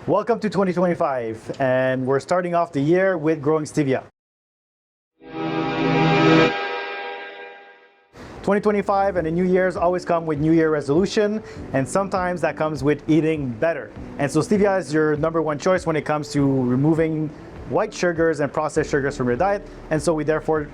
Welcome to 2025, and we're starting off the year with growing Stevia. 2025 and the new years always come with New Year resolution, and sometimes that comes with eating better. And so Stevia is your number one choice when it comes to removing white sugars and processed sugars from your diet. And so we therefore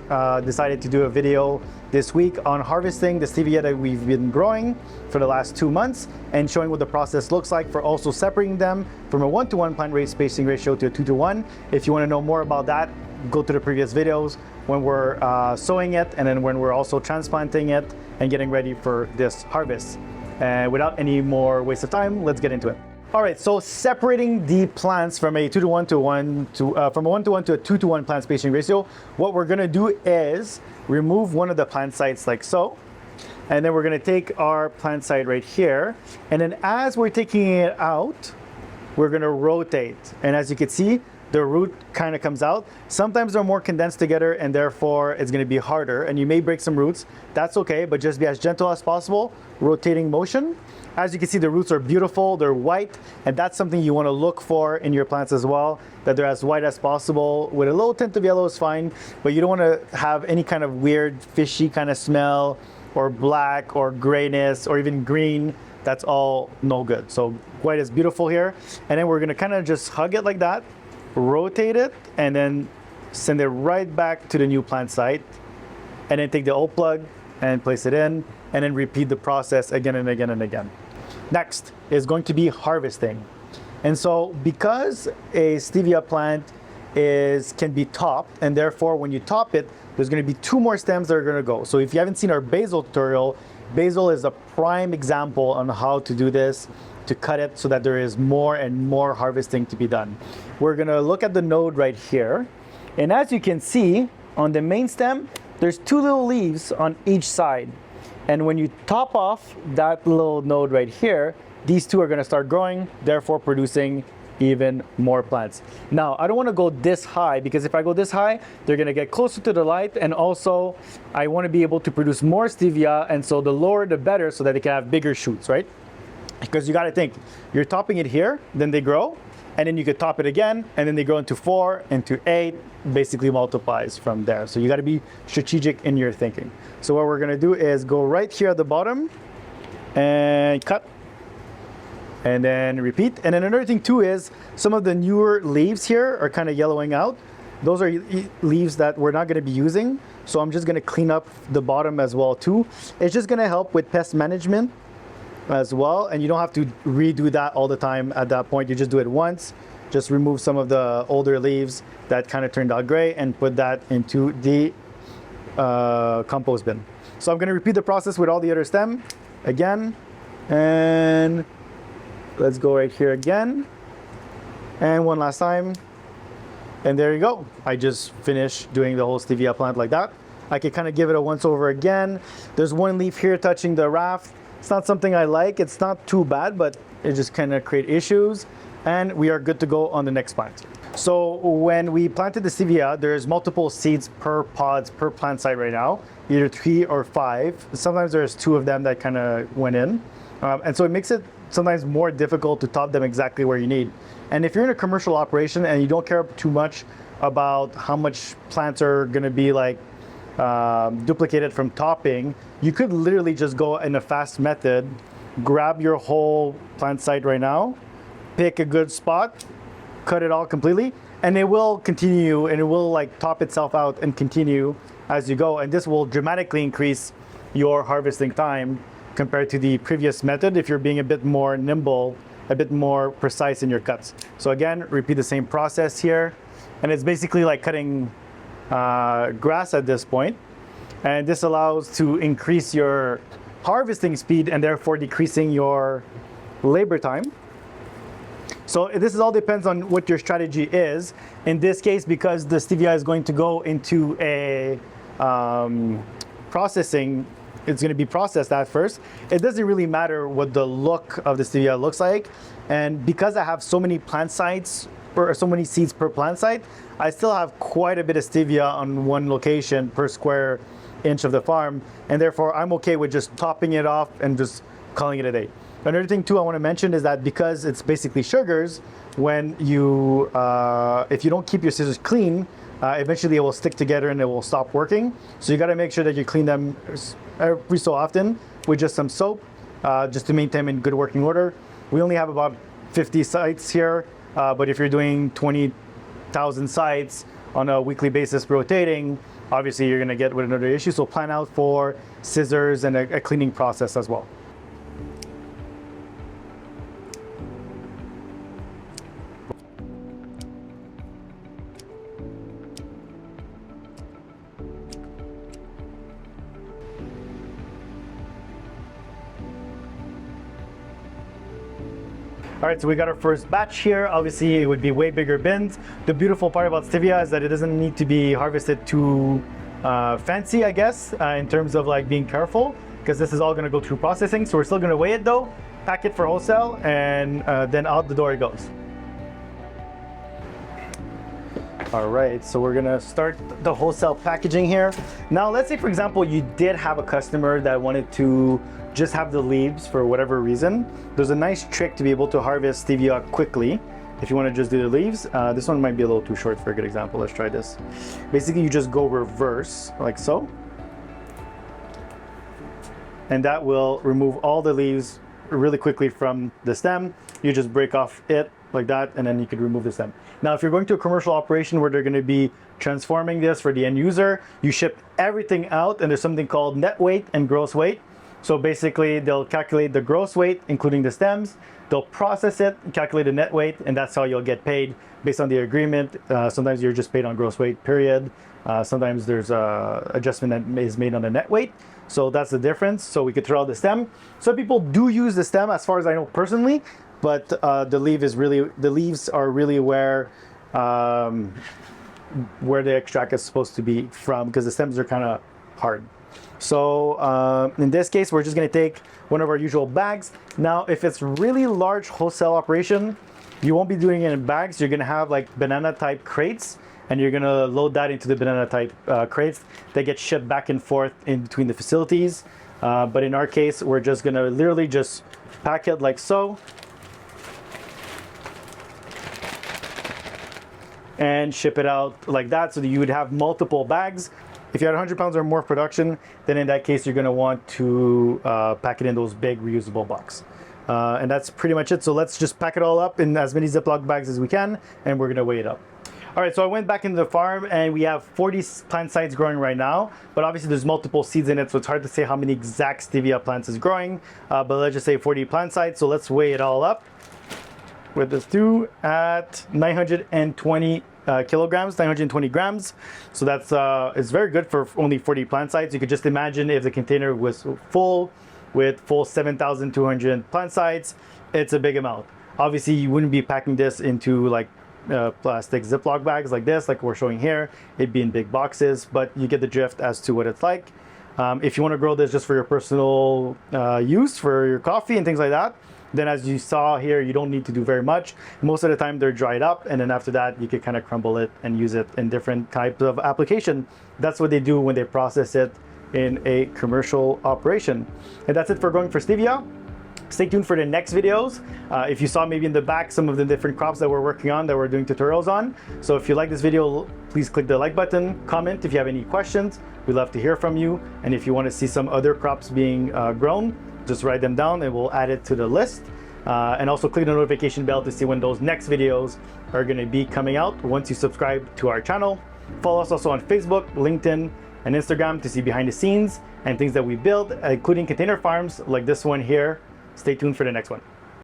decided to do a video this week on harvesting the Stevia that we've been growing for the last 2 months and showing what the process looks like for also separating them from a 1-to-1 plant rate spacing ratio to a 2-to-1. If you want to know more about that, go to the previous videos when we're sowing it and then when we're also transplanting it and getting ready for this harvest. And without any more waste of time, let's get into it. All right, so separating the plants from a 2-to-1 to 1 to from a 1-to-1 to a 2-to-1 plant spacing ratio, what we're gonna do is remove one of the plant sites like so, and then we're gonna take our plant site right here, and then as we're taking it out, we're gonna rotate. And as you can see, the root kind of comes out. Sometimes they're more condensed together and therefore it's gonna be harder and you may break some roots. That's okay, but just be as gentle as possible, rotating motion. As you can see, the roots are beautiful, they're white, and that's something you wanna look for in your plants as well, that they're as white as possible. With a little tint of yellow is fine, but you don't wanna have any kind of weird fishy kind of smell or black or grayness or even green. That's all no good. So white is beautiful here. And then we're gonna kind of just hug it like that, rotate it, and then send it right back to the new plant site. And then take the old plug and place it in, and then repeat the process again and again and again. Next is going to be harvesting. And so because a Stevia plant can be topped, and therefore when you top it, there's gonna be 2 more stems that are gonna go. So if you haven't seen our basil tutorial, basil is a prime example on how to do this, to cut it so that there is more and more harvesting to be done. We're gonna look at the node right here. And as you can see, on the main stem, there's 2 little leaves on each side. And when you top off that little node right here, these 2 are gonna start growing, therefore producing even more plants. Now, I don't wanna go this high because if I go this high, they're gonna get closer to the light, and also I wanna be able to produce more Stevia, and so the lower the better so that they can have bigger shoots, right? Because you gotta think, you're topping it here, then they grow, and then you could top it again, and then they grow into 4, into 8, basically multiplies from there. So you gotta be strategic in your thinking. So what we're gonna do is go right here at the bottom, and cut, and then repeat. And then another thing too is, some of the newer leaves here are kind of yellowing out. Those are leaves that we're not gonna be using, so I'm just gonna clean up the bottom as well too. It's just gonna help with pest management as well, and you don't have to redo that all the time at that point. You just do it once, just remove some of the older leaves that kind of turned out gray and put that into the compost bin. So I'm going to repeat the process with all the other stem again, and let's go right here again, and one last time, and there you go. I just finished doing the whole Stevia plant like that. I could kind of give it a once over again. There's 1 leaf here touching the raft. It's not something I like. It's not too bad, but it just kind of create issues. And we are good to go on the next plant. So when we planted the Stevia, there's multiple seeds per pods per plant site right now, either 3 or 5. Sometimes there's 2 of them that kind of went in. And so it makes it sometimes more difficult to top them exactly where you need. And if you're in a commercial operation and you don't care too much about how much plants are gonna be like duplicated from topping, you could literally just go in a fast method, grab your whole plant site right now, pick a good spot, cut it all completely, and it will continue, and it will like top itself out and continue as you go. And this will dramatically increase your harvesting time compared to the previous method if you're being a bit more nimble, a bit more precise in your cuts. So again, repeat the same process here. And it's basically like cutting grass at this point, and this allows to increase your harvesting speed and therefore decreasing your labor time. So this all depends on what your strategy is. In this case, because the Stevia is going to go into a processing, it's going to be processed at first, it doesn't really matter what the look of the Stevia looks like. And because I have so many plant sites, or so many seeds per plant site, I still have quite a bit of Stevia on one location per square inch of the farm, and therefore I'm okay with just topping it off and just calling it a day. Another thing too I want to mention is that because it's basically sugars, when you if you don't keep your scissors clean, eventually it will stick together and it will stop working. So you got to make sure that you clean them every so often with just some soap, just to maintain them in good working order. We only have about 50 sites here, but if you're doing 20,000 sites on a weekly basis rotating, obviously you're going to get with another issue. So plan out for scissors and a cleaning process as well. All right, so we got our first batch here. Obviously, it would be way bigger bins. The beautiful part about Stevia is that it doesn't need to be harvested too fancy, I guess, in terms of like being careful, because this is all gonna go through processing. So we're still gonna weigh it though, pack it for wholesale, and then out the door it goes. All right, so we're gonna start the wholesale packaging here. Now, let's say for example, you did have a customer that wanted to just have the leaves for whatever reason. There's a nice trick to be able to harvest stevia quickly if you want to just do the leaves. This one might be a little too short for a good example. Let's try this. Basically, you just go reverse like so, and that will remove all the leaves really quickly from the stem. You just break off it like that, and then you could remove the stem. Now, if you're going to a commercial operation where they're going to be transforming this for the end user, you ship everything out, and there's something called net weight and gross weight. So basically, they'll calculate the gross weight, including the stems. They'll process it, calculate the net weight, and that's how you'll get paid based on the agreement. Sometimes you're just paid on gross weight, period. Sometimes there's a adjustment that is made on the net weight. So that's the difference. So we could throw out the stem. Some people do use the stem, as far as I know personally, but the leaves are really where the extract is supposed to be from, because the stems are kind of hard. So in this case, we're just going to take one of our usual bags. Now, if it's really large wholesale operation, you won't be doing it in bags. You're going to have like banana type crates, and you're going to load that into the banana type crates that get shipped back and forth in between the facilities. But in our case, we're just going to literally just pack it like so, and ship it out like that, so that you would have multiple bags. If you had 100 pounds or more of production, then in that case, you're going to want to pack it in those big reusable boxes. And that's pretty much it. So let's just pack it all up in as many Ziploc bags as we can, and we're going to weigh it up. All right, so I went back into the farm, and we have 40 plant sites growing right now, but obviously there's multiple seeds in it, so it's hard to say how many exact stevia plants is growing, but let's just say 40 plant sites. So let's weigh it all up with this through at 920 kilograms, 920 grams. So that's it's very good for only 40 plant sites. You could just imagine if the container was full with full 7,200 plant sites, it's a big amount. Obviously, you wouldn't be packing this into like plastic Ziploc bags like this, like we're showing here. It'd be in big boxes, but you get the drift as to what it's like. If you want to grow this just for your personal use, for your coffee and things like that, then as you saw here, you don't need to do very much. Most of the time they're dried up, and then after that you can kind of crumble it and use it in different types of application. That's what they do when they process it in a commercial operation. And that's it for Growing for Stevia. Stay tuned for the next videos. If you saw maybe in the back some of the different crops that we're working on, that we're doing tutorials on. So if you like this video, please click the like button, comment if you have any questions. We'd love to hear from you. And if you want to see some other crops being grown, just write them down and we'll add it to the list. And also click the notification bell to see when those next videos are going to be coming out once you subscribe to our channel. Follow us also on Facebook, LinkedIn, and Instagram to see behind the scenes and things that we build, including container farms like this one here. Stay tuned for the next one.